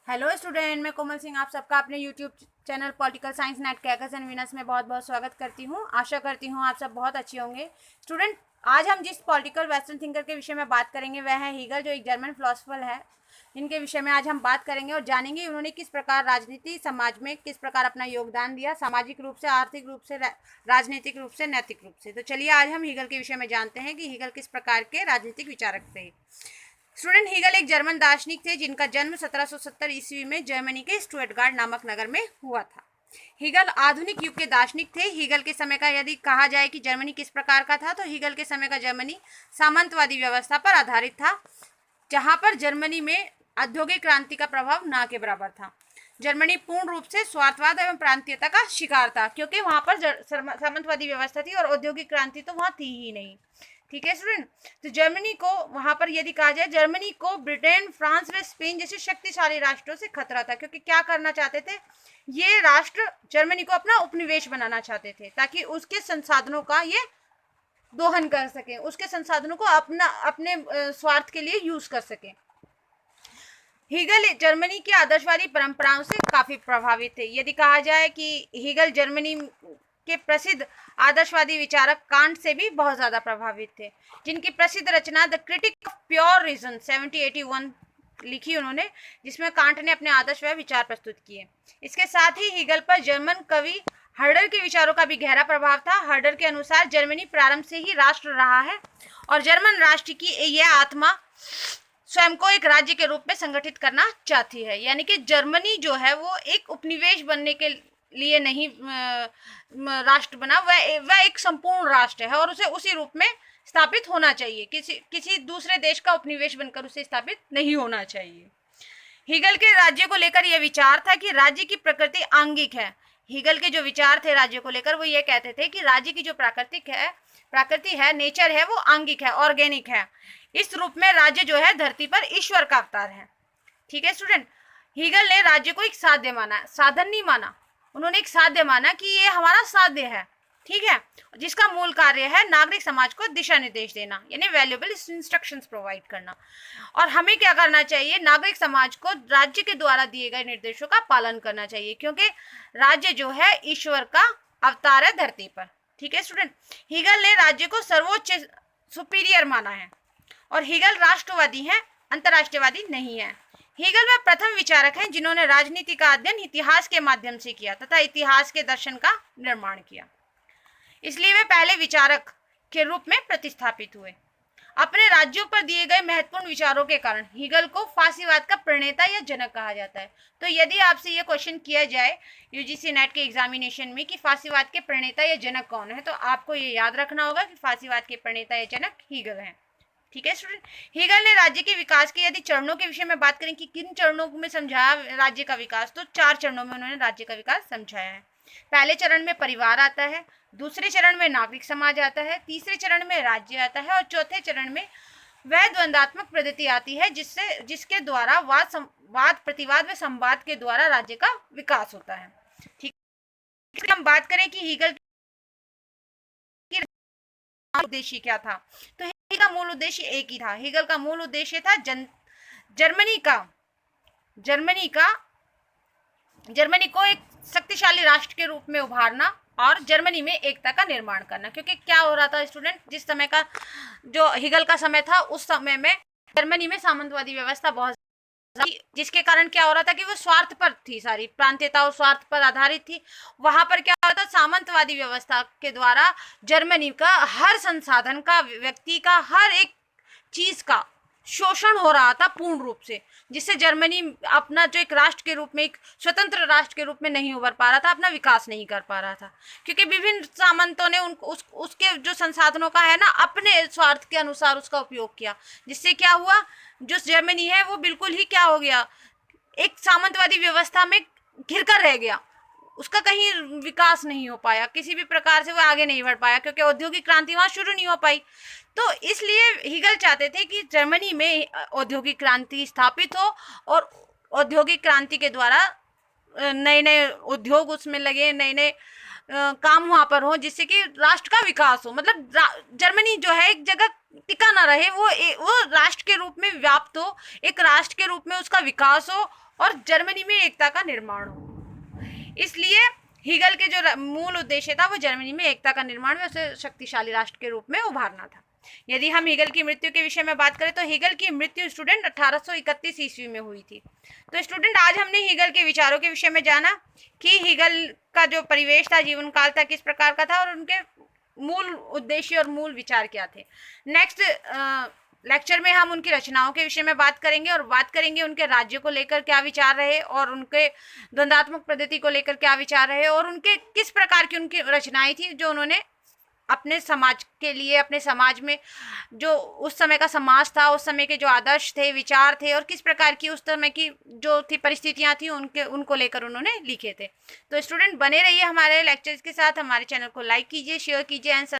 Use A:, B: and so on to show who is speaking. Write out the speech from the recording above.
A: Hello student, मैं कोमल सिंह आप सबका अपने YouTube channel political science net caucus and Venus में बहुत बहुत स्वागत करती हूँ। आशा करती हूँ आप सब बहुत अच्छे होंगे। स्टूडेंट, आज हम जिस पॉलिटिकल वेस्टर्न थिंकर के विषय में बात करेंगे वह है हीगल, जो एक जर्मन फिलोसफर है। इनके विषय में आज हम बात करेंगे और जानेंगे उन्होंने किस प्रकार राजनीति समाज में किस प्रकार अपना योगदान दिया, सामाजिक रूप से, आर्थिक रूप से, राजनीतिक रूप से, नैतिक रूप से। तो चलिए आज हम हीगल के विषय में जानते हैं कि हीगल किस प्रकार के राजनीतिक विचारक थे। स्टूडेंट, हीगल एक जर्मन दार्शनिक थे जिनका जन्म 1770 ईस्वी में जर्मनी के स्टुटगार्ट नामक नगर में हुआ था। हीगल आधुनिक युग के दार्शनिक थे। हीगल के समय का यदि कहा जाए कि जर्मनी किस प्रकार का था, तो हीगल के समय का जर्मनी सामंतवादी व्यवस्था पर आधारित था, जहां पर जर्मनी में औद्योगिक क्रांति का प्रभाव ना के बराबर था। जर्मनी पूर्ण रूप से स्वार्थवाद एवं प्रांतीयता का शिकार था, क्योंकि वहां पर सामंतवादी व्यवस्था थी और औद्योगिक क्रांति तो वहां थी ही नहीं। ठीक है स्टूडेंट, तो जर्मनी को वहां पर यदि कहा जाए, जर्मनी को ब्रिटेन, फ्रांस व स्पेन जैसे शक्तिशाली राष्ट्रों से खतरा था, क्योंकि क्या करना चाहते थे ये राष्ट्र, जर्मनी को अपना उपनिवेश बनाना चाहते थे ताकि उसके संसाधनों का ये दोहन कर सके, उसके संसाधनों को अपने स्वार्थ के लिए यूज कर सके। हीगल जर्मनी की आदर्शवादी परंपराओं से काफी प्रभावित थे। यदि कहा जाए कि हीगल जर्मनी के प्रसिद्ध आदर्शवादी विचारक कांट से भी बहुत ज्यादा प्रभावित थे, जिनकी प्रसिद्ध रचना the critique of pure reason 1781 लिखी उन्होंने, जिसमें कांट ने अपने आदर्श व विचार प्रस्तुत किए। इसके साथ ही हीगल पर जर्मन कवि हर्डर के विचारों का भी गहरा प्रभाव था। हर्डर के अनुसार जर्मनी प्रारंभ से ही राष्ट्र रहा है और जर्मन राष्ट्र की यह आत्मा स्वयं को एक राज्य के रूप में संगठित करना चाहती है। यानी कि जर्मनी जो है वो एक उपनिवेश बनने के लिए नहीं राष्ट्र बना, वह एक संपूर्ण राष्ट्र है और उसे उसी रूप में स्थापित होना चाहिए। किसी दूसरे देश का उपनिवेश बनकर उसे स्थापित नहीं होना चाहिए। हीगल के राज्य को लेकर यह विचार था कि राज्य की प्रकृति आंगिक है। हीगल के जो विचार थे राज्य को लेकर, वो ये कहते थे कि राज्य की जो प्रकृति है, नेचर है, वो आंगिक है, ऑर्गेनिक है। इस रूप में राज्य जो है धरती पर ईश्वर का अवतार है। ठीक है स्टूडेंट, हीगल ने राज्य को एक साध्य माना, साधन नहीं माना। उन्होंने एक साध्य माना कि ये हमारा साध्य है, ठीक है, जिसका मूल कार्य है नागरिक समाज को दिशा निर्देश देना, यानी वैल्यूएबल इंस्ट्रक्शंस प्रोवाइड करना। और हमें क्या करना चाहिए, नागरिक समाज को राज्य के द्वारा दिए गए निर्देशों का पालन करना चाहिए, क्योंकि राज्य जो है ईश्वर का अवतार है धरती पर। ठीक है स्टूडेंट, हीगल ने राज्य को सर्वोच्च सुपीरियर माना है और हीगल राष्ट्रवादी है, अंतरराष्ट्रीयवादी नहीं है। हीगल वे प्रथम विचारक हैं जिन्होंने राजनीति का अध्ययन इतिहास के माध्यम से किया तथा इतिहास के दर्शन का निर्माण किया, इसलिए वे पहले विचारक के रूप में प्रतिस्थापित हुए। अपने राज्यों पर दिए गए महत्वपूर्ण विचारों के कारण हीगल को फांसीवाद का प्रणेता या जनक कहा जाता है। तो यदि आपसे ये क्वेश्चन किया जाए यूजीसी नेट के एग्जामिनेशन में कि फांसीवाद के प्रणेता या जनक कौन है, तो आपको ये याद रखना होगा कि फांसीवाद के प्रणेता या जनक हीगल हैं। ठीक है स्टूडेंट, हीगल ने राज्य के विकास के यदि चरणों के विषय में बात करें कि किन चरणों में समझाया राज्य का विकास, तो 4 चरणों में उन्होंने राज्य का विकास समझाया है। पहले चरण में परिवार आता है, दूसरे चरण में नागरिक समाज आता है, तीसरे चरण में राज्य आता है और चौथे चरण में वह द्वंदात्मक पद्धति आती है जिसके द्वारा वाद प्रतिवाद व संवाद के द्वारा राज्य का विकास होता है। ठीक है, हम बात करें कि हीगल का उद्देश्य क्या था, तो हीगल का मूल उद्देश्य एक ही था। हीगल का मूल उद्देश्य था जर्मनी को एक शक्तिशाली राष्ट्र के रूप में उभारना और जर्मनी में एकता का निर्माण करना। क्योंकि क्या हो रहा था स्टूडेंट, जिस समय का जो हीगल का समय था, उस समय में जर्मनी में सामंतवादी व्यवस्था बहुत, जिसके कारण क्या हो रहा था कि वो स्वार्थ पर थी, सारी प्रांतीयता और स्वार्थ पर आधारित थी। वहां पर क्या हो रहा था, सामंतवादी व्यवस्था के द्वारा जर्मनी का हर संसाधन का, व्यक्ति का, हर एक चीज का शोषण हो रहा था पूर्ण रूप से, जिससे जर्मनी अपना जो एक राष्ट्र के रूप में, एक स्वतंत्र राष्ट्र के रूप में नहीं उभर पा रहा था, अपना विकास नहीं कर पा रहा था, क्योंकि विभिन्न सामंतों ने उसके जो संसाधनों का है ना, अपने स्वार्थ के अनुसार उसका उपयोग किया, जिससे क्या हुआ, जो जर्मनी है वो बिल्कुल ही क्या हो गया, एक सामंतवादी व्यवस्था में घिर कर रह गया। उसका कहीं विकास नहीं हो पाया, किसी भी प्रकार से वो आगे नहीं बढ़ पाया, क्योंकि औद्योगिक क्रांति वहां शुरू नहीं हो पाई। तो इसलिए हीगल चाहते थे कि जर्मनी में औद्योगिक क्रांति स्थापित हो और औद्योगिक क्रांति के द्वारा नए नए उद्योग उसमें लगे, नए नए काम वहां पर हो, जिससे कि राष्ट्र का विकास हो। मतलब जर्मनी जो है एक जगह टिका ना रहे, वो राष्ट्र के रूप में व्याप्त हो, एक राष्ट्र के रूप में उसका विकास हो और जर्मनी में एकता का निर्माण हो। इसलिए हीगल के जो मूल उद्देश्य था वो जर्मनी में एकता का निर्माण में उसे शक्तिशाली राष्ट्र के रूप में उभारना था। यदि हम हीगल की मृत्यु के विषय में बात करें तो हीगल की मृत्यु स्टूडेंट 1831 ईस्वी में हुई थी। तो स्टूडेंट आज हमने हीगल के विचारों के विषय में जाना कि हीगल का जो परिवेश था, जीवन काल था, किस प्रकार का था और उनके मूल उद्देश्य और मूल विचार क्या थे। नेक्स्ट लेक्चर में हम उनकी रचनाओं के विषय में बात करेंगे और बात करेंगे उनके राज्य को लेकर क्या विचार रहे और उनके द्वंद्वात्मक पद्धति को लेकर क्या विचार रहे और उनके किस प्रकार की उनकी रचनाएं थी जो उन्होंने अपने समाज के लिए, अपने समाज में जो उस समय का समाज था, उस समय के जो आदर्श थे, विचार थे और किस प्रकार की उस समय की जो थी परिस्थितियां थी उनको लेकर उन्होंने लिखे थे। तो स्टूडेंट बने रहिए हमारे लेक्चर्स के साथ, हमारे चैनल को लाइक कीजिए, शेयर कीजिए एंड